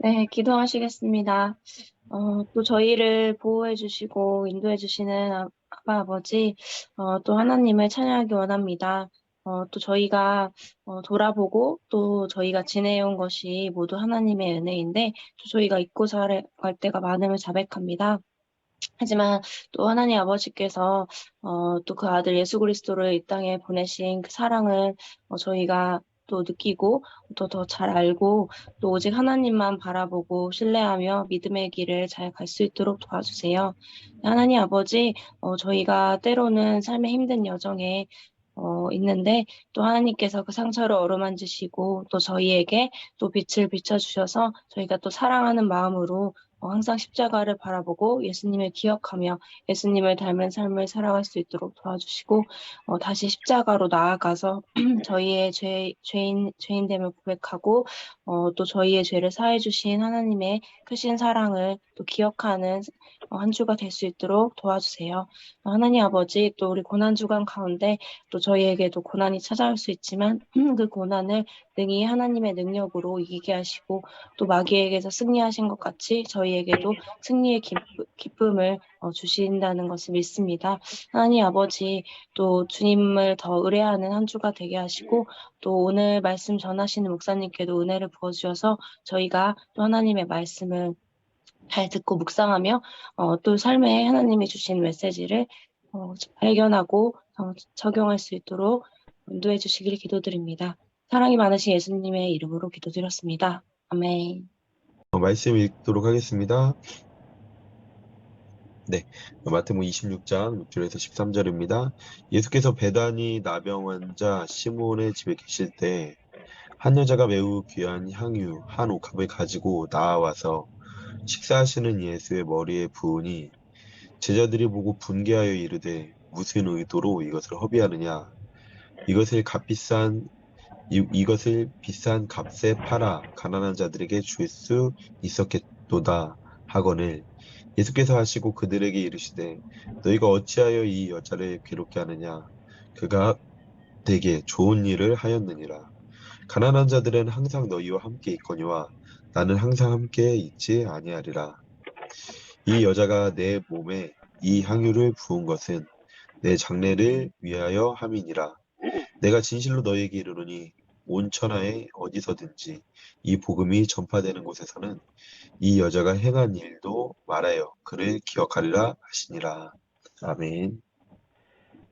네, 기도하시겠습니다. 또 저희를 보호해 주시고 인도해 주시는 아빠, 아버지, 또 하나님을 찬양하기 원합니다. 또 저희가 돌아보고 또 저희가 지내온 것이 모두 하나님의 은혜인데 또 저희가 잊고 살아갈 때가 많음을 자백합니다. 하지만 또 하나님 아버지께서 또 그 아들 예수 그리스도를 이 땅에 보내신 그 사랑을 저희가 또 느끼고 또 더 잘 알고 또 오직 하나님만 바라보고 신뢰하며 믿음의 길을 잘 갈 수 있도록 도와주세요. 하나님 아버지, 저희가 때로는 삶의 힘든 여정에 있는데 또 하나님께서 그 상처를 어루만지시고 또 저희에게 또 빛을 비춰주셔서 저희가 또 사랑하는 마음으로 항상 십자가를 바라보고 예수님을 기억하며 예수님을 닮은 삶을 살아갈 수 있도록 도와주시고 다시 십자가로 나아가서 저희의 죄인됨을 고백하고 또 저희의 죄를 사해 주신 하나님의 크신 사랑을 또 기억하는 한 주가 될 수 있도록 도와주세요. 하나님 아버지, 또 우리 고난 주간 가운데 또 저희에게도 고난이 찾아올 수 있지만 그 고난을 능히 하나님의 능력으로 이기게 하시고 또 마귀에게서 승리하신 것 같이 저희에게도 승리의 기쁨을 주신다는 것을 믿습니다. 하나님 아버지, 또 주님을 더 의뢰하는 한 주가 되게 하시고 또 오늘 말씀 전하시는 목사님께도 은혜를 부어주셔서 저희가 또 하나님의 말씀을 잘 듣고 묵상하며 또 삶에 하나님이 주신 메시지를 발견하고 적용할 수 있도록 인도해 주시길 기도드립니다. 사랑이 많으신 예수님의 이름으로 기도드렸습니다. 아멘. 말씀 읽도록 하겠습니다. 네, 마태복음 26장 6절에서 13절입니다. 예수께서 베다니 나병 환자 시몬의 집에 계실 때 한 여자가 매우 귀한 향유 한 옥합을 가지고 나와서 식사하시는 예수의 머리에 부으니 제자들이 보고 분개하여 이르되 무슨 의도로 이것을 허비하느냐 이것을 비싼 값에 팔아 가난한 자들에게 줄 수 있었겠도다 하거늘 예수께서 하시고 그들에게 이르시되 너희가 어찌하여 이 여자를 괴롭게 하느냐 그가 내게 좋은 일을 하였느니라 가난한 자들은 항상 너희와 함께 있거니와 나는 항상 함께 있지 아니하리라 이 여자가 내 몸에 이 향유를 부은 것은 내 장례를 위하여 함이니라 내가 진실로 너희에게 이르노니 온 천하에 어디서든지 이 복음이 전파되는 곳에서는 이 여자가 행한 일도 말하여 그를 기억하리라 하시니라. 아멘.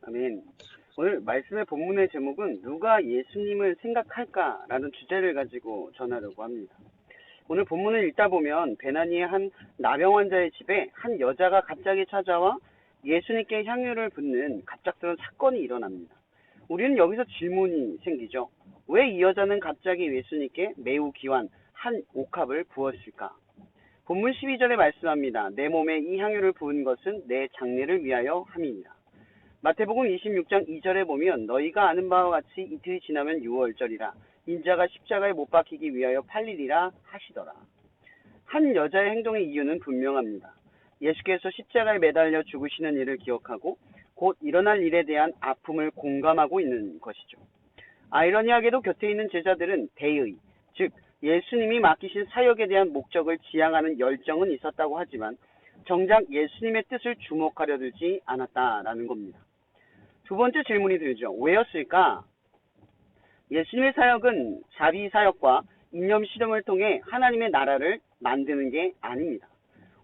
아멘. 오늘 말씀의 본문의 제목은 누가 예수님을 생각할까라는 주제를 가지고 전하려고 합니다. 오늘 본문을 읽다 보면 베나니의 한 나병 환자의 집에 한 여자가 갑자기 찾아와 예수님께 향유를 붓는 갑작스러운 사건이 일어납니다. 우리는 여기서 질문이 생기죠. 왜 이 여자는 갑자기 예수님께 매우 귀한 한 옥합을 부었을까? 본문 12절에 말씀합니다. 내 몸에 이 향유를 부은 것은 내 장례를 위하여 함이니라. 마태복음 26장 2절에 보면 너희가 아는 바와 같이 이틀이 지나면 유월절이라 인자가 십자가에 못 박히기 위하여 팔리리라 하시더라. 한 여자의 행동의 이유는 분명합니다. 예수께서 십자가에 매달려 죽으시는 일을 기억하고 곧 일어날 일에 대한 아픔을 공감하고 있는 것이죠. 아이러니하게도 곁에 있는 제자들은 대의, 즉 예수님이 맡기신 사역에 대한 목적을 지향하는 열정은 있었다고 하지만 정작 예수님의 뜻을 주목하려 들지 않았다라는 겁니다. 두 번째 질문이 들죠. 왜였을까? 예수님의 사역은 자비 사역과 이념 실험을 통해 하나님의 나라를 만드는 게 아닙니다.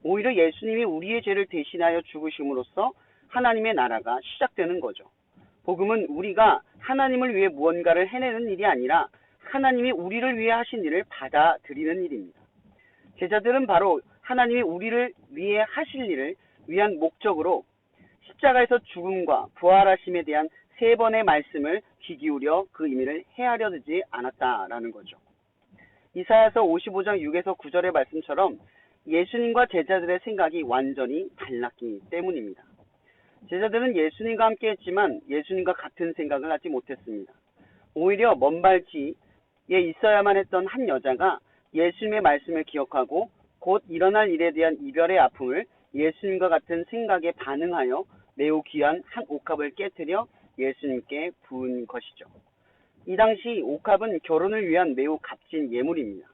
오히려 예수님이 우리의 죄를 대신하여 죽으심으로써 하나님의 나라가 시작되는 거죠. 복음은 우리가 하나님을 위해 무언가를 해내는 일이 아니라 하나님이 우리를 위해 하신 일을 받아들이는 일입니다. 제자들은 바로 하나님이 우리를 위해 하실 일을 위한 목적으로 십자가에서 죽음과 부활하심에 대한 세 번의 말씀을 귀 기울여 그 의미를 헤아려 두지 않았다라는 거죠. 이사야서 55장 6에서 9절의 말씀처럼 예수님과 제자들의 생각이 완전히 달랐기 때문입니다. 제자들은 예수님과 함께 했지만 예수님과 같은 생각을 하지 못했습니다. 오히려 먼 발치에 있어야만 했던 한 여자가 예수님의 말씀을 기억하고 곧 일어날 일에 대한 이별의 아픔을 예수님과 같은 생각에 반응하여 매우 귀한 한 옥합을 깨뜨려 예수님께 부은 것이죠. 이 당시 옥합은 결혼을 위한 매우 값진 예물입니다.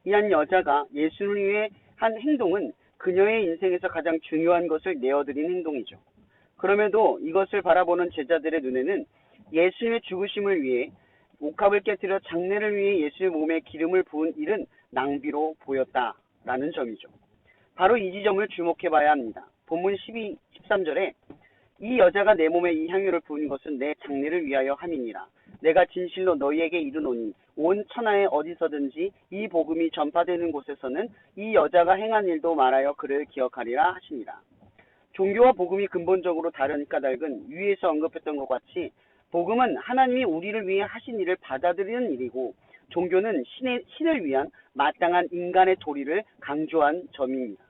이 한 여자가 예수를 위해 한 행동은 그녀의 인생에서 가장 중요한 것을 내어드린 행동이죠. 그럼에도 이것을 바라보는 제자들의 눈에는 예수님의 죽으심을 위해 옥합을 깨뜨려 장례를 위해 예수의 몸에 기름을 부은 일은 낭비로 보였다라는 점이죠. 바로 이 지점을 주목해 봐야 합니다. 본문 12, 13절에 이 여자가 내 몸에 이 향유를 부은 것은 내 장례를 위하여 함이니라. 내가 진실로 너희에게 이르노니 온 천하에 어디서든지 이 복음이 전파되는 곳에서는 이 여자가 행한 일도 말하여 그를 기억하리라 하시니라. 종교와 복음이 근본적으로 다른 까닭은 위에서 언급했던 것 같이 복음은 하나님이 우리를 위해 하신 일을 받아들이는 일이고 종교는 신을 위한 마땅한 인간의 도리를 강조한 점입니다.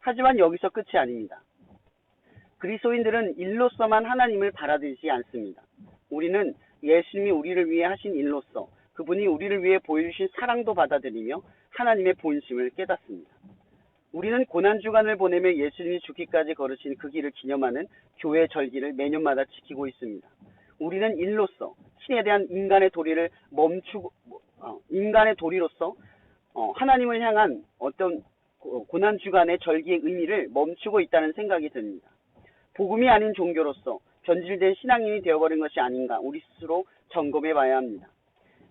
하지만 여기서 끝이 아닙니다. 그리스도인들은 일로서만 하나님을 받아들이지 않습니다. 우리는 예수님이 우리를 위해 하신 일로서 그분이 우리를 위해 보여주신 사랑도 받아들이며 하나님의 본심을 깨닫습니다. 우리는 고난주간을 보내며 예수님이 죽기까지 걸으신 그 길을 기념하는 교회 절기를 매년마다 지키고 있습니다. 우리는 일로서 신에 대한 인간의 도리를 인간의 도리로서 하나님을 향한 어떤 고난주간의 절기의 의미를 멈추고 있다는 생각이 듭니다. 복음이 아닌 종교로서 변질된 신앙인이 되어버린 것이 아닌가 우리 스스로 점검해 봐야 합니다.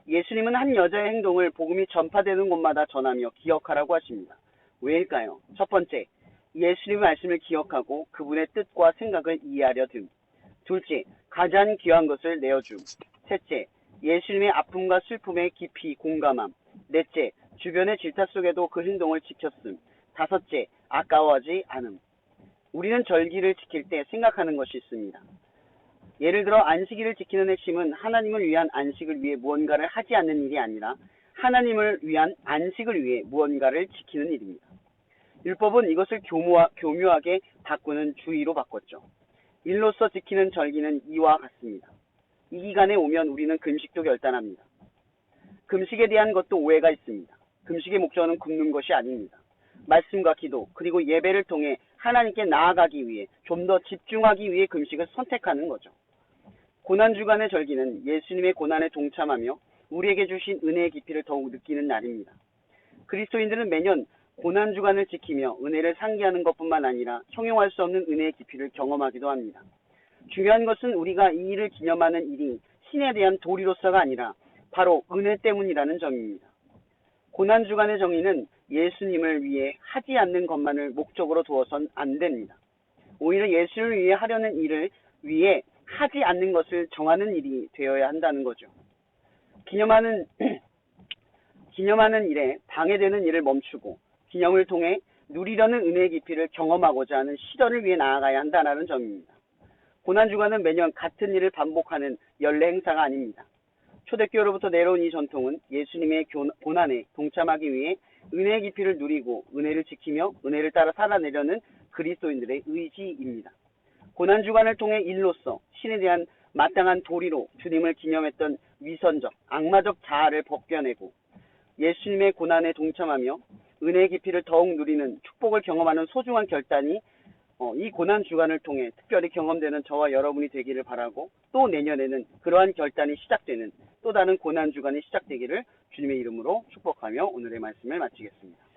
예수님은 한 여자의 행동을 복음이 전파되는 곳마다 전하며 기억하라고 하십니다. 왜일까요? 첫 번째, 예수님의 말씀을 기억하고 그분의 뜻과 생각을 이해하려 듬. 둘째, 가장 귀한 것을 내어줌. 셋째, 예수님의 아픔과 슬픔에 깊이 공감함. 넷째, 주변의 질타 속에도 그 행동을 지켰음. 다섯째, 아까워하지 않음. 우리는 절기를 지킬 때 생각하는 것이 있습니다. 예를 들어 안식일을 지키는 핵심은 하나님을 위한 안식을 위해 무언가를 하지 않는 일이 아니라 하나님을 위한 안식을 위해 무언가를 지키는 일입니다. 율법은 이것을 교묘하게 바꾸는 주의로 바꿨죠. 일로서 지키는 절기는 이와 같습니다. 이 기간에 오면 우리는 금식도 결단합니다. 금식에 대한 것도 오해가 있습니다. 금식의 목적은 굶는 것이 아닙니다. 말씀과 기도 그리고 예배를 통해 하나님께 나아가기 위해 좀 더 집중하기 위해 금식을 선택하는 거죠. 고난주간의 절기는 예수님의 고난에 동참하며 우리에게 주신 은혜의 깊이를 더욱 느끼는 날입니다. 그리스도인들은 매년 고난주간을 지키며 은혜를 상기하는 것뿐만 아니라 형용할 수 없는 은혜의 깊이를 경험하기도 합니다. 중요한 것은 우리가 이 일을 기념하는 일이 신에 대한 도리로서가 아니라 바로 은혜 때문이라는 점입니다. 고난주간의 정의는 예수님을 위해 하지 않는 것만을 목적으로 두어선 안 됩니다. 오히려 예수를 위해 하려는 일을 위해 하지 않는 것을 정하는 일이 되어야 한다는 거죠. 기념하는 일에 방해되는 일을 멈추고 기념을 통해 누리려는 은혜의 깊이를 경험하고자 하는 실현을 위해 나아가야 한다는 점입니다. 고난주간은 매년 같은 일을 반복하는 연례 행사가 아닙니다. 초대교회로부터 내려온 이 전통은 예수님의 고난에 동참하기 위해 은혜의 깊이를 누리고 은혜를 지키며 은혜를 따라 살아내려는 그리스도인들의 의지입니다. 고난주간을 통해 일로서 신에 대한 마땅한 도리로 주님을 기념했던 위선적, 악마적 자아를 벗겨내고 예수님의 고난에 동참하며 은혜의 깊이를 더욱 누리는 축복을 경험하는 소중한 결단이 이 고난주간을 통해 특별히 경험되는 저와 여러분이 되기를 바라고 또 내년에는 그러한 결단이 시작되는 또 다른 고난주간이 시작되기를 주님의 이름으로 축복하며 오늘의 말씀을 마치겠습니다.